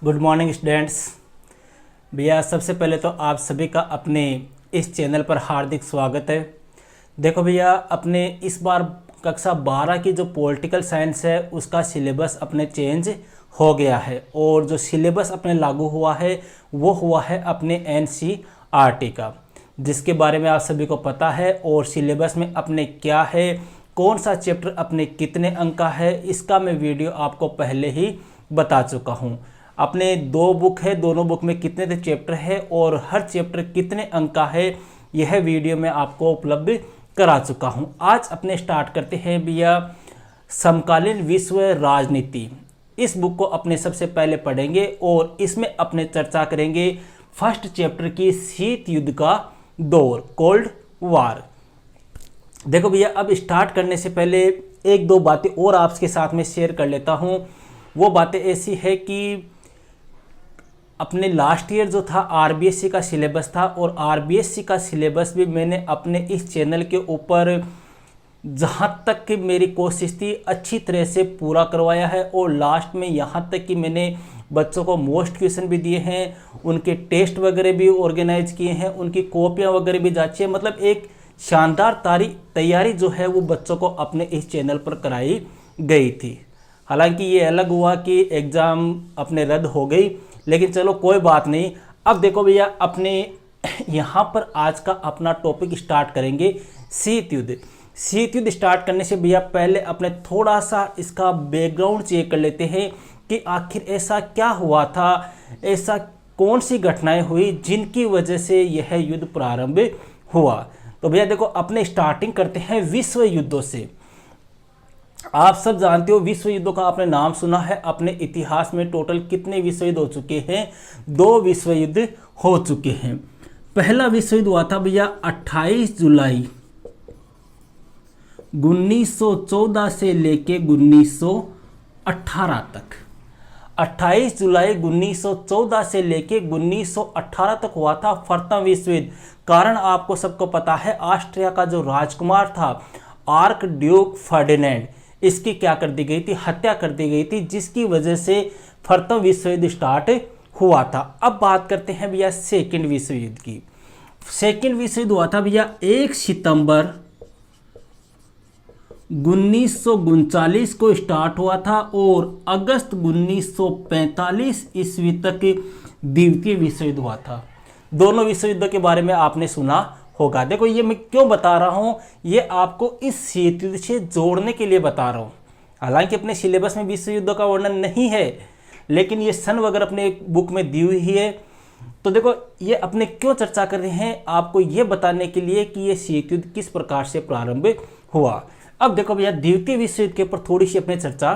Good morning students. भैया सबसे पहले तो आप सभी का अपने इस चैनल पर हार्दिक स्वागत है। देखो भैया, अपने इस बार कक्षा 12 की जो पॉलिटिकल साइंस है उसका सिलेबस अपने चेंज हो गया है और जो सिलेबस अपने लागू हुआ है वो हुआ है अपने एनसीईआरटी का, जिसके बारे में आप सभी को पता है। और सिलेबस में अपने क्या है, कौन सा चैप्टर अपने कितने अंक का है, इसका मैं वीडियो आपको पहले ही बता चुका हूँ। अपने दो बुक है, दोनों बुक में कितने चैप्टर है और हर चैप्टर कितने अंक का है, यह वीडियो मैं आपको उपलब्ध करा चुका हूँ। आज अपने स्टार्ट करते हैं भैया समकालीन विश्व राजनीति। इस बुक को अपने सबसे पहले पढ़ेंगे और इसमें अपने चर्चा करेंगे फर्स्ट चैप्टर की शीत युद्ध का दौर, कोल्ड वार। देखो भैया, अब स्टार्ट करने से पहले एक दो बातें और आपके साथ में शेयर कर लेता हूँ। वो बातें ऐसी है कि अपने लास्ट ईयर जो था आरबीएससी का सिलेबस था और आरबीएससी का सिलेबस भी मैंने अपने इस चैनल के ऊपर जहाँ तक कि मेरी कोशिश थी अच्छी तरह से पूरा करवाया है। और लास्ट में यहाँ तक कि मैंने बच्चों को मोस्ट क्वेश्चन भी दिए हैं, उनके टेस्ट वगैरह भी ऑर्गेनाइज किए हैं, उनकी कॉपियाँ वगैरह भी जांची है। मतलब एक शानदार तैयारी जो है वो बच्चों को अपने इस चैनल पर कराई गई थी। हालांकि ये अलग हुआ कि एग्ज़ाम अपने रद्द हो गई, लेकिन चलो कोई बात नहीं। अब देखो भैया, अपने यहाँ पर आज का अपना टॉपिक स्टार्ट करेंगे शीत युद्ध। शीत युद्ध स्टार्ट करने से भैया पहले अपने थोड़ा सा इसका बैकग्राउंड चेक कर लेते हैं कि आखिर ऐसा क्या हुआ था, ऐसा कौन सी घटनाएं हुई जिनकी वजह से यह युद्ध प्रारंभ हुआ। तो भैया देखो, अपने स्टार्टिंग करते हैं विश्व युद्धों से। आप सब जानते हो विश्व युद्धों का आपने नाम सुना है। अपने इतिहास में टोटल कितने विश्व युद्ध हो चुके हैं? 2 विश्व युद्ध हो चुके हैं। पहला विश्व युद्ध हुआ था भैया 28 जुलाई 1914 से लेके 1918 तक। 28 जुलाई 1914 से लेके 1918 तक हुआ था प्रथम विश्व युद्ध। कारण आपको सबको पता है, ऑस्ट्रिया का जो राजकुमार था आर्क ड्यूक फर्डिनेंड, इसकी क्या कर दी गई थी, हत्या कर दी गई थी, जिसकी वजह से प्रथम विश्व युद्ध स्टार्ट हुआ था। अब बात करते हैं भैया सेकंड विश्व युद्ध की। सेकंड विश्व युद्ध हुआ था भैया 1 सितंबर 1939 को स्टार्ट हुआ था और अगस्त 1945 ईस्वी तक द्वितीय विश्व युद्ध हुआ था। दोनों विश्व युद्धों के बारे में आपने सुना होगा। देखो, ये मैं क्यों बता रहा हूँ, ये आपको इस शीत युद्ध से जोड़ने के लिए बता रहा हूँ। हालांकि अपने सिलेबस में विश्व युद्धों का वर्णन नहीं है, लेकिन ये सन वगैरह अपने बुक में दी हुई है। तो देखो, ये अपने क्यों चर्चा कर रहे हैं, आपको ये बताने के लिए कि ये शीत युद्ध किस प्रकार से प्रारंभ हुआ। अब देखो भैया, द्वितीय विश्व युद्ध के ऊपर थोड़ी सी अपने चर्चा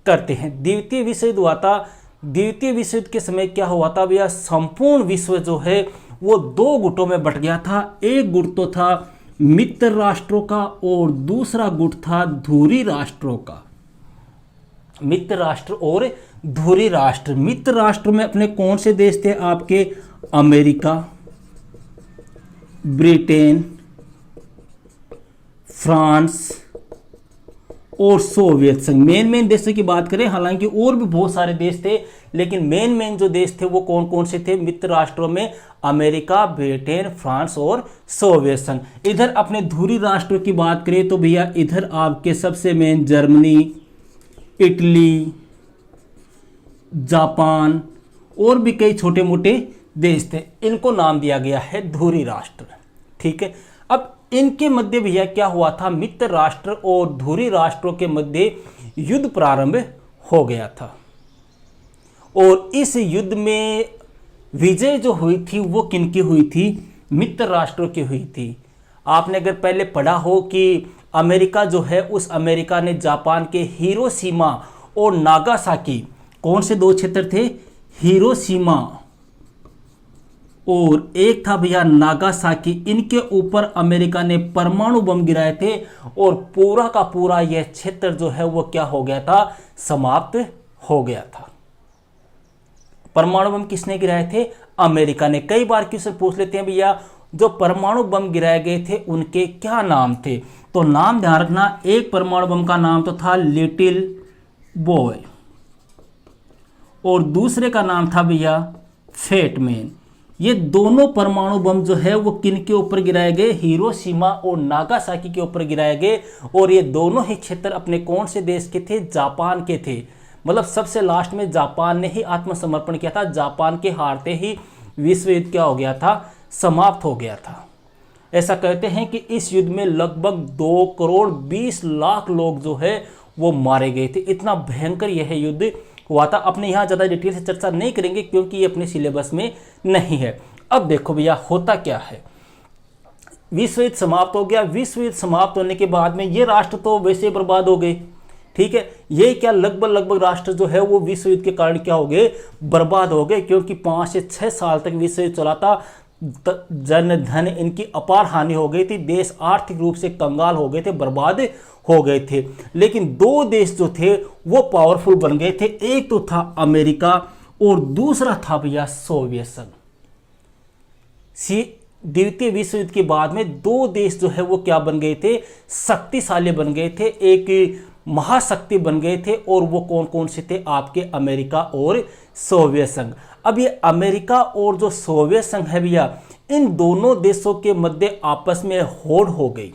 करते हैं। द्वितीय विश्व युद्ध हुआ था, द्वितीय विश्व युद्ध के समय क्या हुआ था भैया, संपूर्ण विश्व जो है वो 2 गुटों में बट गया था। एक गुट तो था मित्र राष्ट्रों का और दूसरा गुट था धुरी राष्ट्रों का। मित्र राष्ट्र और धुरी राष्ट्र। मित्र राष्ट्र में अपने कौन से देश थे आपके? अमेरिका, ब्रिटेन, फ्रांस और सोवियत संघ। मेन देशों की बात करें, हालांकि और भी बहुत सारे देश थे, लेकिन मेन जो देश थे वो कौन कौन से थे मित्र राष्ट्रों में? अमेरिका, ब्रिटेन, फ्रांस और सोवियत संघ। इधर अपने धुरी राष्ट्रों की बात करें तो भैया इधर आपके सबसे मेन जर्मनी, इटली, जापान और भी कई छोटे मोटे देश थे। इनको नाम दिया गया है धुरी राष्ट्र। ठीक है, अब इनके मध्य भैया क्या हुआ था, मित्र राष्ट्र और धुरी राष्ट्रों के मध्य युद्ध प्रारंभ हो गया था। और इस युद्ध में विजय जो हुई थी वो किनकी हुई थी? मित्र राष्ट्रों की हुई थी। आपने अगर पहले पढ़ा हो कि अमेरिका जो है, उस अमेरिका ने जापान के हिरोशिमा और नागासाकी, कौन से 2 क्षेत्र थे? हिरोशिमा और एक था भैया नागासाकी। इनके ऊपर अमेरिका ने परमाणु बम गिराए थे और पूरा का पूरा यह क्षेत्र जो है वो क्या हो गया था, समाप्त हो गया था। परमाणु बम किसने गिराए थे? अमेरिका ने। कई बार क्वेश्चन पूछ लेते हैं भैया, जो परमाणु बम गिराए गए थे उनके क्या नाम थे? तो नाम ध्यान रखना, एक परमाणु बम का नाम तो था लिटिल बॉय और दूसरे का नाम था भैया फेटमैन। ये दोनों परमाणु बम जो है वो किन के ऊपर गिराए गए, हिरोशिमा और नागासाकी के ऊपर गिराए गए। और ये दोनों ही क्षेत्र अपने कौन से देश के थे, जापान के थे। मतलब सबसे लास्ट में जापान ने ही आत्मसमर्पण किया था। जापान के हारते ही विश्व युद्ध क्या हो गया था, समाप्त हो गया था। ऐसा कहते हैं कि इस युद्ध में लगभग 2 करोड़ 20 लाख लोग जो है वो मारे गए थे। इतना भयंकर यह युद्ध हुआ था। अपने यहाँ ज़्यादा डिटेल से चर्चा नहीं करेंगे क्योंकि ये अपने सिलेबस में नहीं है। अब देखो भैया होता क्या है, विश्व युद्ध समाप्त हो गया। विश्व युद्ध समाप्त होने के बाद में ये राष्ट्र तो वैसे बर्बाद हो गए, ठीक है। ये क्या लगभग राष्ट्र जो है वो विश्व युद्ध के कारण क्या हो गए, बर्बाद हो गए, क्योंकि 5 से 6 साल तक विश्व युद्ध चला था। जन धन इनकी अपार हानि हो गई थी। देश आर्थिक रूप से कंगाल हो गए थे, बर्बाद हो गए थे। लेकिन 2 देश जो थे वो पावरफुल बन गए थे। एक तो था अमेरिका और दूसरा था भैया सोवियत संघ। द्वितीय विश्व युद्ध के बाद में 2 देश जो है वो क्या बन गए थे, शक्तिशाली बन गए थे, एक महाशक्ति बन गए थे। और वो कौन कौन से थे, आपके अमेरिका और सोवियत संघ। अब ये अमेरिका और जो सोवियत संघ है भैया, इन दोनों देशों के मध्य आपस में होड़ हो गई।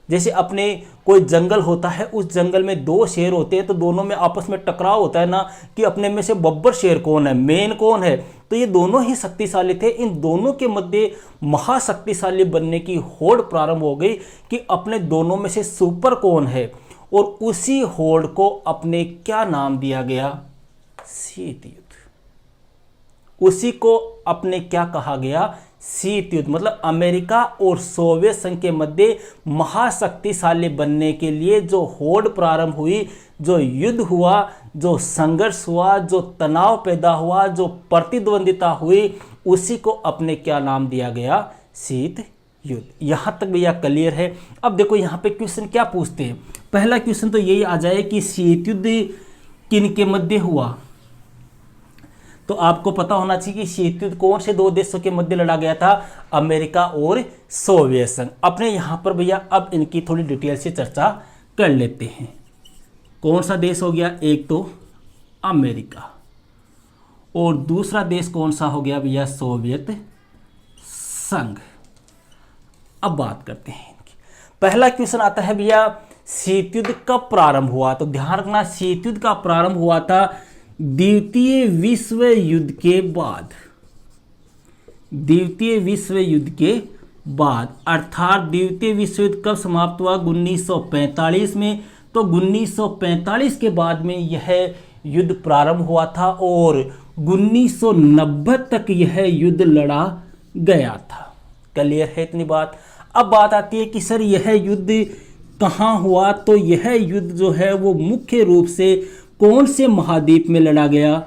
जैसे अपने कोई जंगल होता है, उस जंगल में 2 शेर होते हैं तो दोनों में आपस में टकराव होता है ना, कि अपने में से बब्बर शेर कौन है, मेन कौन है। तो ये दोनों ही शक्तिशाली थे। इन दोनों के मध्य महाशक्तिशाली बनने की होड़ प्रारंभ हो गई कि अपने दोनों में से सुपर कौन है। और उसी होड़ को अपने क्या नाम दिया गया, शीत युद्ध। उसी को अपने क्या कहा गया, शीत युद्ध। मतलब अमेरिका और सोवियत संघ के मध्य महाशक्तिशाली बनने के लिए जो होड़ प्रारंभ हुई, जो युद्ध हुआ, जो संघर्ष हुआ, जो तनाव पैदा हुआ, जो प्रतिद्वंदिता हुई, उसी को अपने क्या नाम दिया गया, शीत युद्ध। यहां तक भैया क्लियर है। अब देखो यहां पे क्वेश्चन क्या पूछते हैं। पहला क्वेश्चन तो यही आ जाए कि शीत युद्ध किन के मध्य हुआ। तो आपको पता होना चाहिए कि शीत युद्ध कौन से 2 देशों के मध्य लड़ा गया था, अमेरिका और सोवियत संघ। अपने यहां पर भैया अब इनकी थोड़ी डिटेल से चर्चा कर लेते हैं। कौन सा देश हो गया, एक तो अमेरिका और दूसरा देश कौन सा हो गया भैया, सोवियत संघ। अब बात करते हैं इनकी। पहला क्वेश्चन आता है भैया, शीत युद्ध कब प्रारंभ हुआ। तो ध्यान रखना, शीत युद्ध का प्रारंभ हुआ था द्वितीय विश्व युद्ध के बाद। द्वितीय विश्व युद्ध के बाद, अर्थात द्वितीय विश्व युद्ध कब समाप्त हुआ, 1945 में। तो 1945 के बाद में यह युद्ध प्रारंभ हुआ था और 1990 तक यह युद्ध लड़ा गया था। क्लियर है इतनी बात। अब बात आती है कि सर यह युद्ध कहाँ हुआ। तो यह युद्ध जो है वो मुख्य रूप से कौन से महाद्वीप में लड़ा गया,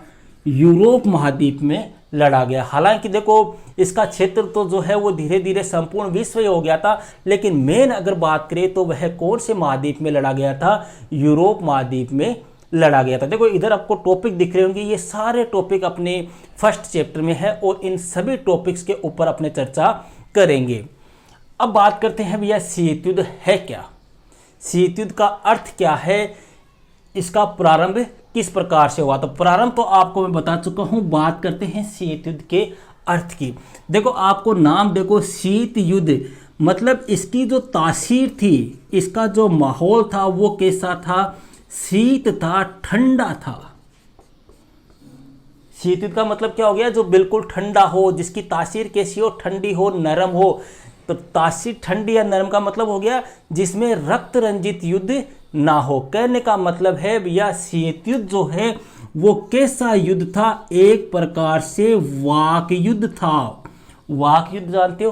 यूरोप महाद्वीप में लड़ा गया। हालांकि देखो इसका क्षेत्र तो जो है वो धीरे धीरे संपूर्ण विश्व ही हो गया था, लेकिन मेन अगर बात करें तो वह कौन से महाद्वीप में लड़ा गया था, यूरोप महाद्वीप में लड़ा गया था। देखो इधर आपको टॉपिक दिख रहे होंगे, ये सारे टॉपिक अपने फर्स्ट चैप्टर में है और इन सभी टॉपिक्स के ऊपर अपने चर्चा करेंगे। अब बात करते हैं भैया शीत युद्ध है क्या, शीत युद्ध का अर्थ क्या है, इसका प्रारंभ किस प्रकार से हुआ। तो प्रारंभ तो आपको मैं बता चुका हूं। बात करते हैं शीत युद्ध के अर्थ की। देखो आपको नाम देखो, शीत युद्ध मतलब इसकी जो तासीर थी, इसका जो माहौल था वो कैसा था, शीत था, ठंडा था। शीत युद्ध का मतलब क्या हो गया, जो बिल्कुल ठंडा हो, जिसकी तासीर कैसी हो, ठंडी हो, नरम हो। तो तासीर ठंडी या नरम का मतलब हो गया जिसमें रक्त रंजित युद्ध ना हो। कहने का मतलब है भैया शीत युद्ध जो है वो कैसा युद्ध था, एक प्रकार से वाक युद्ध था। वाक युद्ध जानते हो,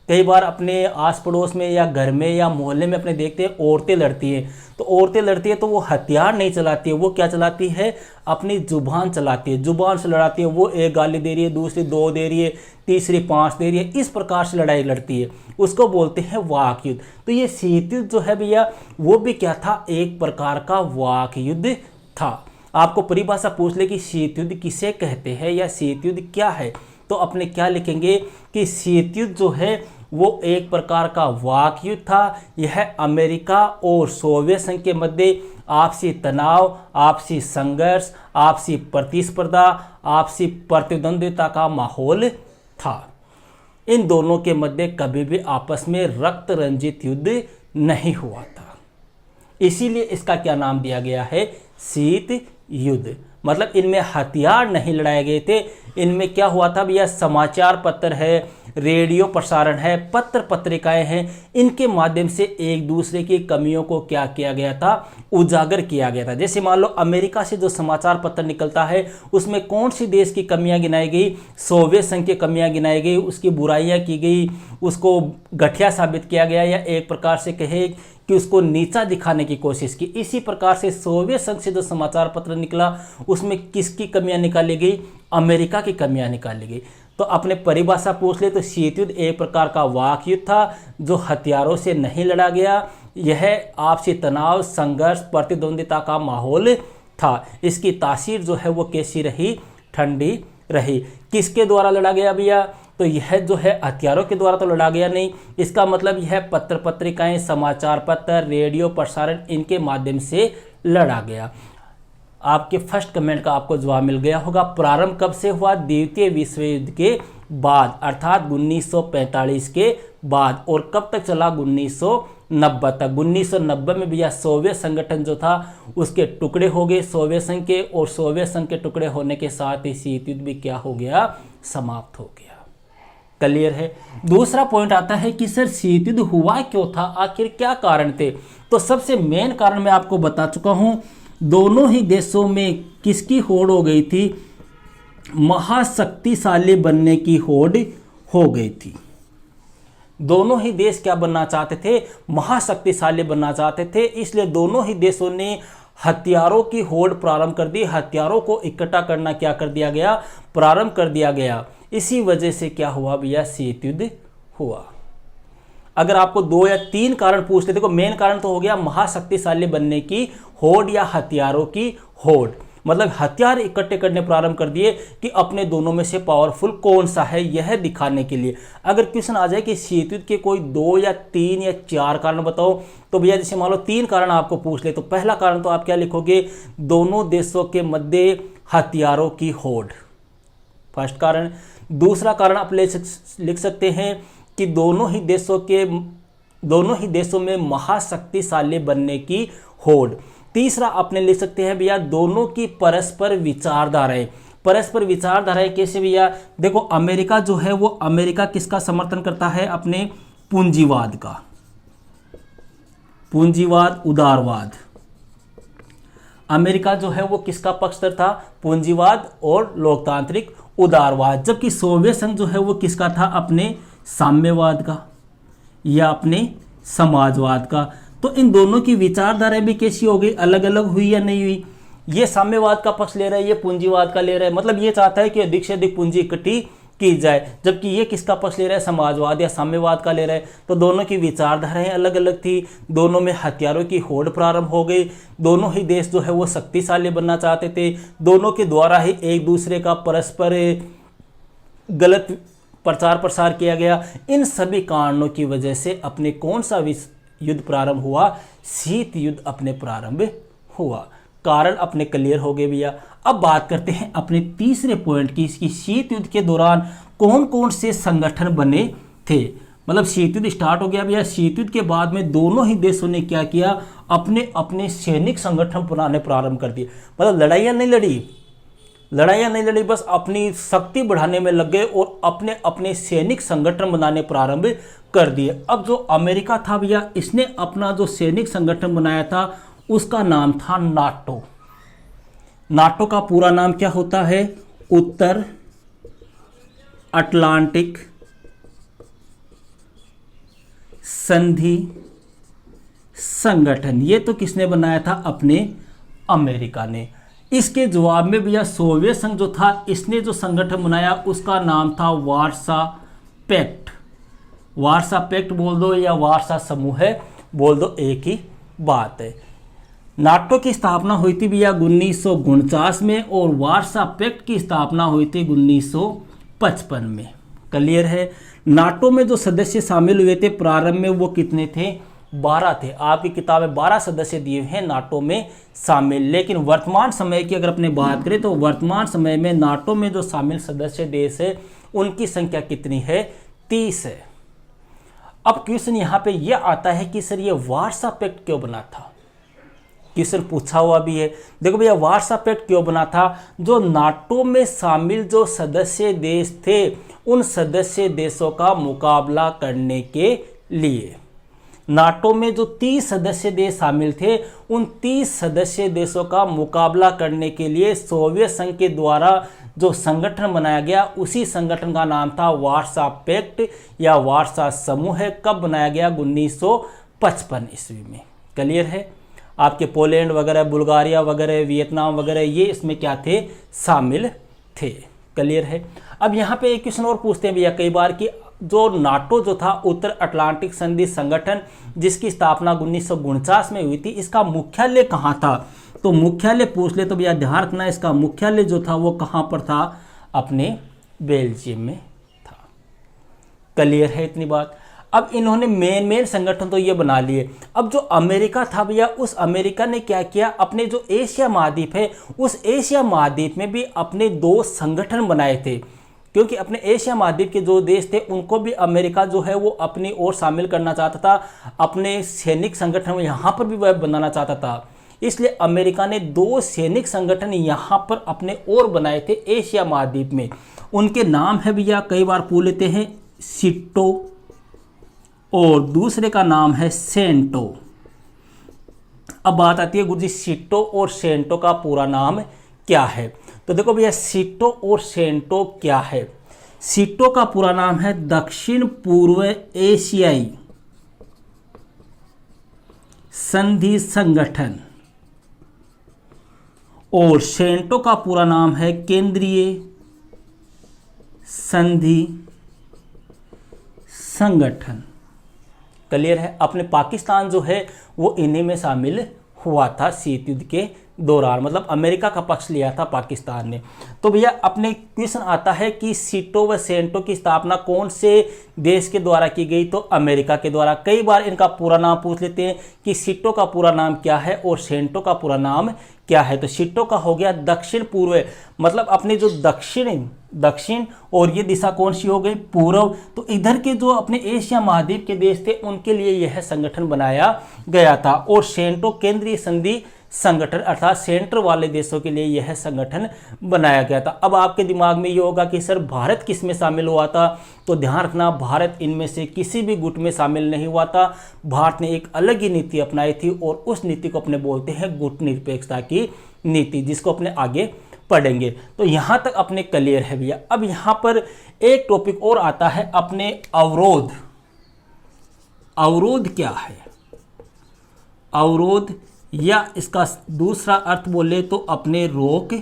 कई बार अपने आस पड़ोस में या घर में या मोहल्ले में अपने देखते हैं औरतें लड़ती हैं। तो औरतें लड़ती है तो वो हथियार नहीं चलाती है, वो क्या चलाती है, अपनी जुबान चलाती है। जुबान से लड़ाती है, वो एक गाली दे रही है, दूसरी 2 दे रही है, तीसरी 5 दे रही है, इस प्रकार से लड़ाई लड़ती है, उसको बोलते हैं वाक युद्ध। तो ये शीत युद्ध जो है भैया वो भी क्या था, एक प्रकार का वाक युद्ध था। आपको परिभाषा पूछ ले कि शीत युद्ध किसे कहते हैं या शीत युद्ध क्या है, तो अपने क्या लिखेंगे कि शीत युद्ध जो है वो एक प्रकार का वाक युद्ध था। यह अमेरिका और सोवियत संघ के मध्य आपसी तनाव, आपसी संघर्ष, आपसी प्रतिस्पर्धा, आपसी प्रतिद्वंद्विता का माहौल था। इन दोनों के मध्य कभी भी आपस में रक्त रंजित युद्ध नहीं हुआ था। इसीलिए इसका क्या नाम दिया गया है, शीत युद्ध। मतलब इनमें हथियार नहीं लड़ाए गए थे, इनमें क्या हुआ था भैया, समाचार पत्र है, रेडियो प्रसारण है, पत्र पत्रिकाएं हैं, इनके माध्यम से एक दूसरे की कमियों को क्या किया गया था, उजागर किया गया था। जैसे मान लो अमेरिका से जो समाचार पत्र निकलता है उसमें कौन सी देश की कमियां गिनाई गई, सोवियत संघ की कमियां गिनाई गई, उसकी बुराइयां की गई, उसको घटिया साबित किया गया, या एक प्रकार से कहे कि उसको नीचा दिखाने की कोशिश की। इसी प्रकार से सोवियत संघ से जो समाचार पत्र निकला उसमें किसकी कमियां निकाली गई, अमेरिका की कमियां निकाली गई। तो अपने परिभाषा पूछ ले तो शीत युद्ध एक प्रकार का वाक युद्ध था जो हथियारों से नहीं लड़ा गया। यह आपसी तनाव, संघर्ष, प्रतिद्वंदिता का माहौल था। इसकी तासीर जो है वो कैसी रही, ठंडी रही। किसके द्वारा लड़ा गया भैया, तो यह जो है हथियारों के द्वारा तो लड़ा गया नहीं, इसका मतलब यह पत्र पत्रिकाएं, समाचार पत्र, रेडियो प्रसारण, इनके माध्यम से लड़ा गया। आपके फर्स्ट कमेंट का आपको जवाब मिल गया होगा। प्रारंभ कब से हुआ, द्वितीय विश्व युद्ध के बाद, अर्थात 1945 के बाद। और कब तक चला, 1990 तक। 1990 में भैया सोवियत संगठन जो था उसके टुकड़े हो गए सोवियत संघ के, और सोवियत संघ के टुकड़े होने के साथ ही शीत युद्ध भी क्या हो गया, समाप्त हो गया। क्लियर है। दूसरा पॉइंट आता है कि सर शीत युद्ध हुआ क्यों था, आखिर क्या कारण थे। तो सबसे मेन कारण मैं आपको बता चुका हूं, दोनों ही देशों में किसकी होड़ हो गई थी, महाशक्तिशाली बनने की होड़ हो गई थी। दोनों ही देश क्या बनना चाहते थे, महाशक्तिशाली बनना चाहते थे। इसलिए दोनों ही देशों ने हथियारों की होड़ प्रारंभ कर दी, हथियारों को इकट्ठा करना क्या कर दिया गया, प्रारंभ कर दिया गया। इसी वजह से क्या हुआ भैया, शीत युद्ध हुआ। अगर आपको 2 या 3 कारण पूछते, देखो मेन कारण तो हो गया महाशक्तिशाली बनने की होड़ या हथियारों की होड़, मतलब हथियार इकट्ठे करने प्रारंभ कर दिए कि अपने दोनों में से पावरफुल कौन सा है यह दिखाने के लिए। अगर क्वेश्चन आ जाए कि शीत युद्ध के कोई 2 या 3 या 4 कारण बताओ, तो भैया जैसे मान लो 3 कारण आपको पूछ ले, तो पहला कारण तो आप क्या लिखोगे, दोनों देशों के मध्य हथियारों की होड़, फर्स्ट कारण। दूसरा कारण आप लिख सकते हैं कि दोनों ही देशों में महाशक्तिशाली बनने की होड़। तीसरा आपने लिख सकते हैं भैया दोनों की परस्पर विचारधाराएं। परस्पर विचारधाराएं कैसे भैया, देखो अमेरिका जो है वो, अमेरिका किसका समर्थन करता है, अपने पूंजीवाद का, पूंजीवाद, उदारवाद। अमेरिका जो है वो किसका पक्षधर था, पूंजीवाद और लोकतांत्रिक उदारवाद। जबकि सोवियत संघ जो है वो किसका था, अपने साम्यवाद का या अपने समाजवाद का। तो इन दोनों की विचारधारा भी कैसी हो गई, अलग अलग हुई या नहीं हुई। ये साम्यवाद का पक्ष ले रहा है, ये पूंजीवाद का ले रहा है, मतलब ये चाहता है कि अधिक से अधिक पूंजी इकट्ठी की जाए, जबकि ये किसका पक्ष ले रहा है, समाजवाद या साम्यवाद का ले रहा है। तो दोनों की विचारधाराएं अलग अलग थी, दोनों में हथियारों की होड़ प्रारंभ हो गई, दोनों ही देश जो है वो शक्तिशाली बनना चाहते थे, दोनों के द्वारा ही एक दूसरे का परस्पर गलत प्रचार प्रसार किया गया। इन सभी कारणों की वजह से अपने कौन सा युद्ध प्रारंभ हुआ, शीत युद्ध अपने प्रारंभ हुआ। कारण अपने क्लियर हो गए भैया। अब बात करते हैं अपने तीसरे पॉइंट की, इसकी शीत युद्ध के दौरान कौन कौन से संगठन बने थे। मतलब शीत युद्ध स्टार्ट हो गया भैया, शीत युद्ध के बाद में दोनों ही देशों ने क्या किया, अपने अपने सैनिक संगठन बनाने प्रारंभ कर दिए। मतलब लड़ाइयाँ नहीं लड़ी, बस अपनी शक्ति बढ़ाने में लग गए और अपने अपने सैनिक संगठन बनाने प्रारंभ कर दिए। अब जो अमेरिका था भैया, इसने अपना जो सैनिक संगठन बनाया था उसका नाम था नाटो। नाटो का पूरा नाम क्या होता है, उत्तर अटलांटिक संधि संगठन। ये तो किसने बनाया था, अपने अमेरिका ने। इसके जवाब में भैया सोवियत संघ जो था, इसने जो संगठन बनाया उसका नाम था वार्सा पैक्ट। वार्सा पैक्ट बोल दो या वार्सा समूह है बोल दो, एक ही बात है। नाटो की स्थापना हुई थी भैया 1949 में और वार्सा पैक्ट की स्थापना हुई थी 1955 में। क्लियर है। नाटो में जो सदस्य शामिल हुए थे प्रारंभ में वो कितने थे? 12 थे। आपकी किताब में 12 सदस्य दिए हैं नाटो में शामिल। लेकिन वर्तमान समय की अगर अपने बात करें तो वर्तमान समय में नाटो में जो शामिल सदस्य देश है उनकी संख्या कितनी है? 30 है। अब क्वेश्चन यहाँ पे ये आता है कि सर ये वार्सा पैक्ट क्यों बना था? क्वेश्चन पूछा हुआ भी है। देखो भैया, वार्सा पैक्ट क्यों बना था? जो नाटो में शामिल जो सदस्य देश थे उन सदस्य देशों का मुकाबला करने के लिए। नाटो में जो 30 सदस्य देश शामिल थे उन 30 सदस्य देशों का मुकाबला करने के लिए सोवियत संघ के द्वारा जो संगठन बनाया गया उसी संगठन का नाम था वार्सा पैक्ट या वार्सा समूह। है कब बनाया गया? 1955 ईस्वी में। क्लियर है? आपके पोलैंड वगैरह, बुल्गारिया वगैरह, वियतनाम वगैरह ये इसमें क्या थे? शामिल थे। क्लियर है? अब यहाँ पे एक क्वेश्चन और पूछते हैं भैया कई बार कि जो नाटो जो था उत्तर अटलांटिक संधि संगठन जिसकी स्थापना 1949 में हुई थी, इसका मुख्यालय कहाँ था? तो मुख्यालय पूछ ले तो भैया ध्यान रखना, इसका मुख्यालय जो था वो कहाँ पर था? अपने बेल्जियम में था। क्लियर है इतनी बात? अब इन्होंने मेन संगठन तो ये बना लिए। अब जो अमेरिका था भैया, उस अमेरिका ने क्या किया? अपने जो एशिया महाद्वीप है उस एशिया महाद्वीप में भी अपने 2 संगठन बनाए थे, क्योंकि अपने एशिया महाद्वीप के जो देश थे उनको भी अमेरिका जो है वो अपनी ओर शामिल करना चाहता था, अपने सैनिक संगठन यहाँ पर भी वह बनाना चाहता था। इसलिए अमेरिका ने 2 सैनिक संगठन यहाँ पर अपने ओर बनाए थे एशिया महाद्वीप में। उनके नाम है भैया, कई बार पूछ लेते हैं, सिट्टो और दूसरे का नाम है सेंटो। अब बात आती है गुरुजी सिट्टो और सेंटो का पूरा नाम क्या है? तो देखो भैया, सिट्टो और सेंटो क्या है? सिट्टो का पूरा नाम है दक्षिण पूर्व एशियाई संधि संगठन और सेंटो का पूरा नाम है केंद्रीय संधि संगठन। क्लियर है? अपने पाकिस्तान जो है वो इन्हीं में शामिल हुआ था शीत युद्ध के दौरान, मतलब अमेरिका का पक्ष लिया था पाकिस्तान ने। तो भैया अपने क्वेश्चन आता है कि सिट्टो व सेंटो की स्थापना कौन से देश के द्वारा की गई? तो अमेरिका के द्वारा। कई बार इनका पूरा नाम पूछ लेते हैं कि सिट्टो का पूरा नाम क्या है और सेंटो का पूरा नाम क्या है? तो सिट्टो का हो गया दक्षिण पूर्व, मतलब अपने जो दक्षिण और ये दिशा कौन सी हो गई? पूर्व। तो इधर के जो अपने एशिया महाद्वीप के देश थे उनके लिए यह संगठन बनाया गया था। और सेंटो केंद्रीय संधि संगठन अर्थात सेंटर वाले देशों के लिए यह संगठन बनाया गया था। अब आपके दिमाग में ये होगा कि सर भारत किस में शामिल हुआ था? तो ध्यान रखना, भारत इनमें से किसी भी गुट में शामिल नहीं हुआ था। भारत ने एक अलग ही नीति अपनाई थी और उस नीति को अपने बोलते हैं गुट निरपेक्षता की नीति, जिसको अपने आगे पढ़ेंगे। तो यहाँ तक अपने क्लियर है भैया। अब यहाँ पर एक टॉपिक और आता है अपने अवरोध। अवरोध क्या है? अवरोध या इसका दूसरा अर्थ बोले तो अपने रोक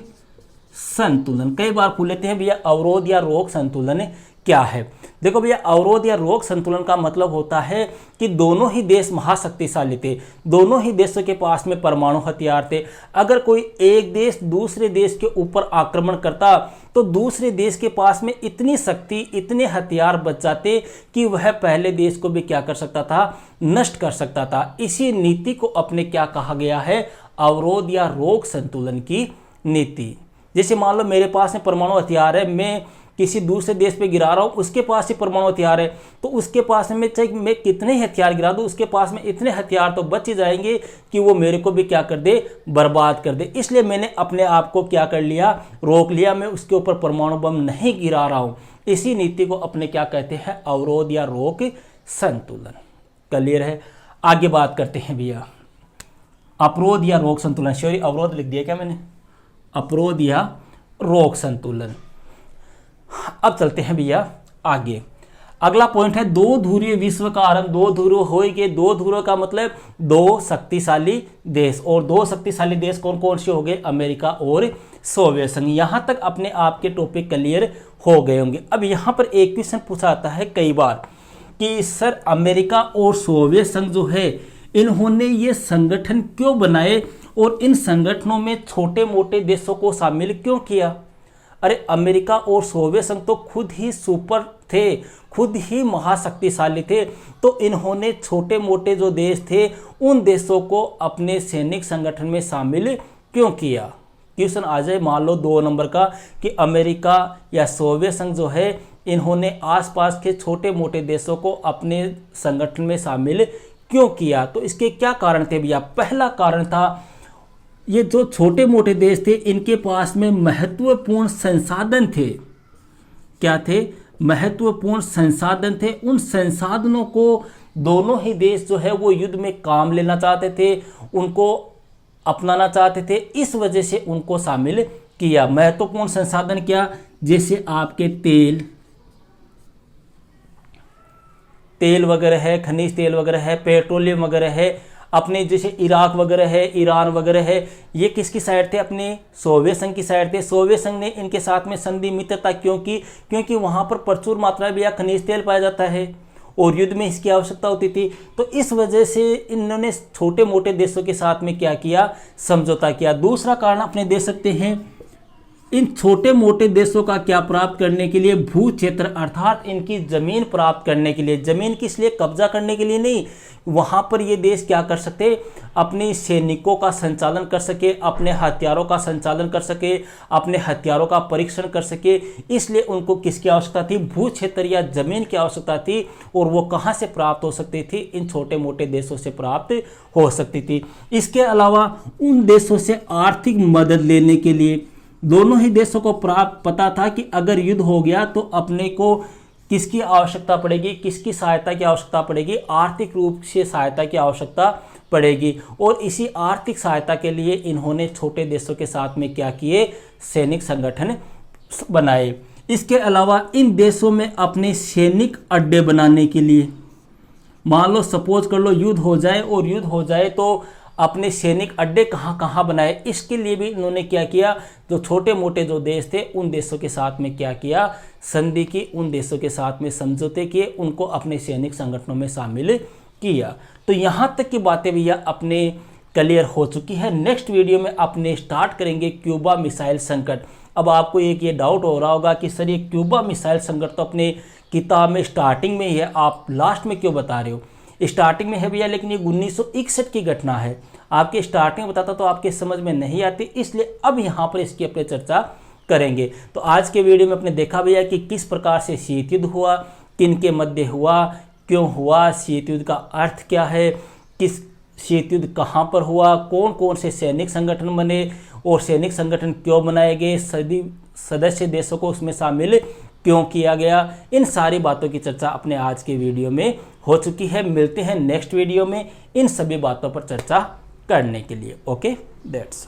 संतुलन। कई बार पूछ लेते हैं भैया अवरोध या रोक संतुलन क्या है? देखो भैया, अवरोध या रोक संतुलन का मतलब होता है कि दोनों ही देश महाशक्तिशाली थे, दोनों ही देशों के पास में परमाणु हथियार थे। अगर कोई एक देश दूसरे देश के ऊपर आक्रमण करता तो दूसरे देश के पास में इतनी शक्ति, इतने हथियार बच जाते कि वह पहले देश को भी क्या कर सकता था? नष्ट कर सकता था। इसी नीति को अपने क्या कहा गया है? अवरोध या रोक संतुलन की नीति। जैसे मान लो मेरे पास में परमाणु हथियार है, मैं किसी दूसरे देश पे गिरा रहा हूँ, उसके पास ही परमाणु हथियार है, तो उसके पास में चाहे मैं कितने ही हथियार गिरा दूँ, उसके पास में इतने हथियार तो बच ही जाएंगे कि वो मेरे को भी क्या कर दे? बर्बाद कर दे। इसलिए मैंने अपने आप को क्या कर लिया? रोक लिया। मैं उसके ऊपर परमाणु बम नहीं गिरा रहा हूँ। इसी नीति को अपने क्या कहते हैं? अवरोध या रोक संतुलन। क्लियर है? आगे बात करते हैं भैया अवरोध या रोक संतुलन। सॉरी, अवरोध लिख दिया क्या मैंने? अवरोध या रोक संतुलन। अब चलते हैं भैया आगे। अगला पॉइंट है दो ध्रुवीय विश्व का आरंभ। दो ध्रुव होंगे। दो ध्रुव का मतलब 2 शक्तिशाली देश, और 2 शक्तिशाली देश कौन कौन से हो गए? अमेरिका और सोवियत संघ। यहां तक अपने आप के टॉपिक क्लियर हो गए होंगे। अब यहां पर एक क्वेश्चन पूछा जाता है कई बार कि सर अमेरिका और सोवियत संघ जो है इन्होंने ये संगठन क्यों बनाए और इन संगठनों में छोटे मोटे देशों को शामिल क्यों किया? अरे अमेरिका और सोवियत संघ तो खुद ही सुपर थे, खुद ही महाशक्तिशाली थे, तो इन्होंने छोटे मोटे जो देश थे उन देशों को अपने सैनिक संगठन में शामिल क्यों किया। क्वेश्चन आ जाए मान लो 2 नंबर का कि अमेरिका या सोवियत संघ जो है इन्होंने आसपास के छोटे मोटे देशों को अपने संगठन में शामिल क्यों किया। तो इसके क्या कारण थे भैया। पहला कारण था ये जो छोटे मोटे देश थे इनके पास में महत्वपूर्ण संसाधन थे। क्या थे, महत्वपूर्ण संसाधन थे। उन संसाधनों को दोनों ही देश जो है वो युद्ध में काम लेना चाहते थे, उनको अपनाना चाहते थे, इस वजह से उनको शामिल किया। महत्वपूर्ण संसाधन क्या, जैसे आपके तेल वगैरह है, खनिज तेल वगैरह है, पेट्रोलियम वगैरह है, अपने जैसे इराक वगैरह है, ईरान वगैरह है, ये किसकी साइड थे, अपने सोवियत संघ की साइड थे। सोवियत संघ ने इनके साथ में संधि मित्रता क्योंकि वहाँ पर प्रचुर मात्रा में खनिज तेल पाया जाता है और युद्ध में इसकी आवश्यकता होती थी। तो इस वजह से इन्होंने छोटे मोटे देशों के साथ में क्या किया, समझौता किया। दूसरा कारण अपने दे सकते हैं, इन छोटे मोटे देशों का क्या प्राप्त करने के लिए, भू क्षेत्र अर्थात इनकी जमीन प्राप्त करने के लिए। जमीन किस लिए, कब्जा करने के लिए नहीं, वहां पर ये देश क्या कर सकते, अपने सैनिकों का संचालन कर सके, अपने हथियारों का संचालन कर सके, अपने हथियारों का परीक्षण कर सके। इसलिए उनको किसकी आवश्यकता थी, भू क्षेत्र या जमीन की आवश्यकता थी। और वो कहां से प्राप्त हो सकती थी, इन छोटे मोटे देशों से प्राप्त हो सकती थी। इसके अलावा उन देशों से आर्थिक मदद लेने के लिए दोनों ही देशों को प्राप्त पता था कि अगर युद्ध हो गया तो अपने को किसकी आवश्यकता पड़ेगी, किसकी सहायता की आवश्यकता पड़ेगी, आर्थिक रूप से सहायता की आवश्यकता पड़ेगी। और इसी आर्थिक सहायता के लिए इन्होंने छोटे देशों के साथ में क्या किए, सैनिक संगठन बनाए। इसके अलावा इन देशों में अपने सैनिक अड्डे बनाने के लिए, मान लो सपोज कर लो युद्ध हो जाए तो अपने सैनिक अड्डे कहाँ कहाँ बनाए। इसके लिए भी इन्होंने क्या किया, जो छोटे मोटे जो देश थे उन देशों के साथ में क्या किया, संधि की, उन देशों के साथ में समझौते किए, उनको अपने सैनिक संगठनों में शामिल किया। तो यहाँ तक की बातें भैया अपने क्लियर हो चुकी है। नेक्स्ट वीडियो में अपने स्टार्ट करेंगे क्यूबा मिसाइल संकट। अब आपको एक ये डाउट हो रहा होगा कि सर ये क्यूबा मिसाइल संकट तो अपने किताब में स्टार्टिंग में ही है, आप लास्ट में क्यों बता रहे हो। स्टार्टिंग में है भैया, लेकिन ये 1961 की घटना है। आपके स्टार्टिंग में बताता तो आपके समझ में नहीं आती, इसलिए अब यहाँ पर इसकी अपने चर्चा करेंगे। तो आज के वीडियो में अपने देखा भैया कि किस प्रकार से शीत युद्ध हुआ, किन के मध्य हुआ, क्यों हुआ, शीत युद्ध का अर्थ क्या है, किस शीत युद्ध कहाँ पर हुआ, कौन कौन से सैनिक संगठन बने और सैनिक संगठन क्यों बनाए गए, सभी सदस्य देशों को उसमें शामिल क्यों किया गया। इन सारी बातों की चर्चा अपने आज के वीडियो में हो चुकी है। मिलते हैं नेक्स्ट वीडियो में इन सभी बातों पर चर्चा करने के लिए। Okay, that's